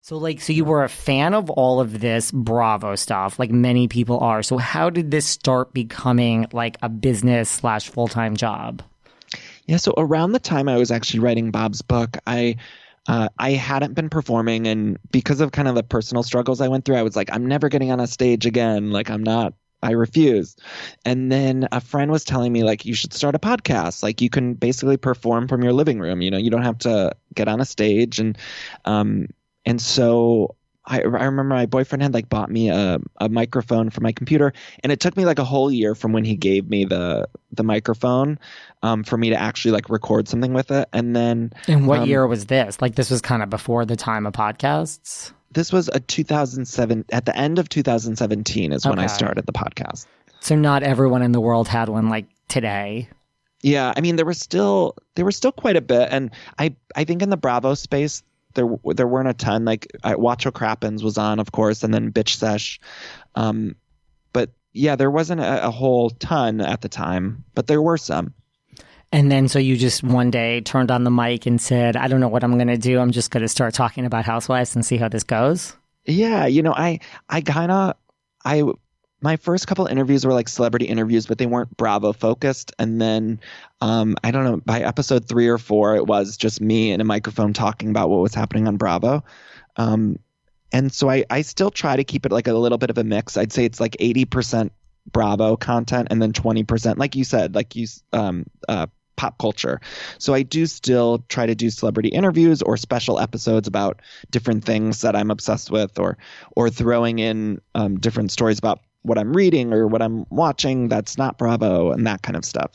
So you were a fan of all of this Bravo stuff, like many people are. So how did this start becoming like a business slash full-time job? Yeah, so around the time I was actually writing Bob's book, I hadn't been performing, and because of kind of the personal struggles I went through, I was like, I'm never getting on a stage again. Like, I refuse. And then a friend was telling me, like, you should start a podcast. Like, you can basically perform from your living room. You don't have to get on a stage. And so I remember my boyfriend had like bought me a microphone for my computer, and it took me like a whole year from when he gave me the microphone for me to actually like record something with it. And then And what year was this? Like this was kind of before the time of podcasts? this was a 2007, at the end of 2017 is when I Okay. started the podcast. So not everyone in the world had one like today. Yeah, I mean there were still quite a bit, and I think in the Bravo space there weren't a ton. Like Watch What Crappens was on, of course, and then Bitch Sesh. But yeah, there wasn't a whole ton at the time, but there were some. And then so you just one day turned on the mic and said, I don't know what I'm going to do. I'm just going to start talking about Housewives and see how this goes. Yeah, my first couple interviews were like celebrity interviews, but they weren't Bravo focused. And then I don't know, by episode 3 or 4, it was just me and a microphone talking about what was happening on Bravo. And so I still try to keep it like a little bit of a mix. I'd say it's like 80% Bravo content and then 20%, like you said, pop culture. So I do still try to do celebrity interviews or special episodes about different things that I'm obsessed with, or throwing in different stories about what I'm reading or what I'm watching that's not Bravo and that kind of stuff.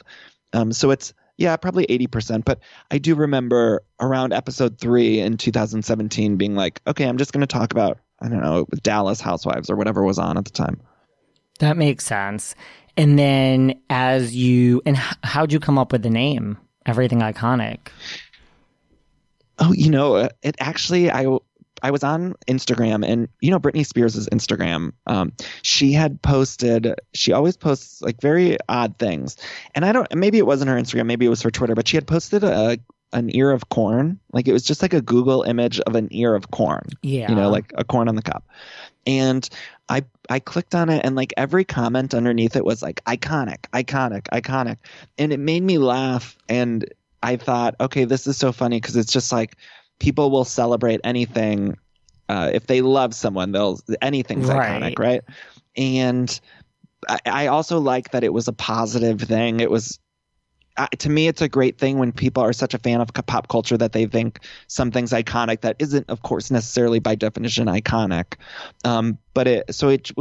So it's, yeah, probably 80%. But I do remember around episode 3 in 2017 being like, okay, I'm just going to talk about, I don't know, Dallas Housewives or whatever was on at the time. That makes sense. And then how'd you come up with the name, Everything Iconic? Oh, it actually, I was on Instagram, and Britney Spears' Instagram, she always posts like very odd things, and maybe it wasn't her Instagram, maybe it was her Twitter, but she had posted an ear of corn. Like it was just like a Google image of an ear of corn. Yeah. Like a corn on the cob. And I clicked on it, and like every comment underneath it was like iconic, iconic, iconic. And it made me laugh. And I thought, okay, this is so funny, because it's just like people will celebrate anything. If they love someone, anything's iconic, right? And I also like that it was a positive thing. It was, to me, it's a great thing when people are such a fan of pop culture that they think something's iconic that isn't, of course, necessarily by definition iconic. But it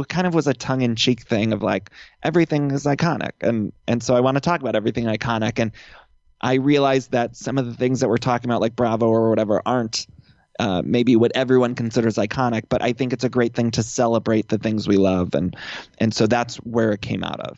kind of was a tongue-in-cheek thing of like, everything is iconic. And so I want to talk about everything iconic. And I realized that some of the things that we're talking about, like Bravo or whatever, aren't maybe what everyone considers iconic, but I think it's a great thing to celebrate the things we love. And so that's where it came out of.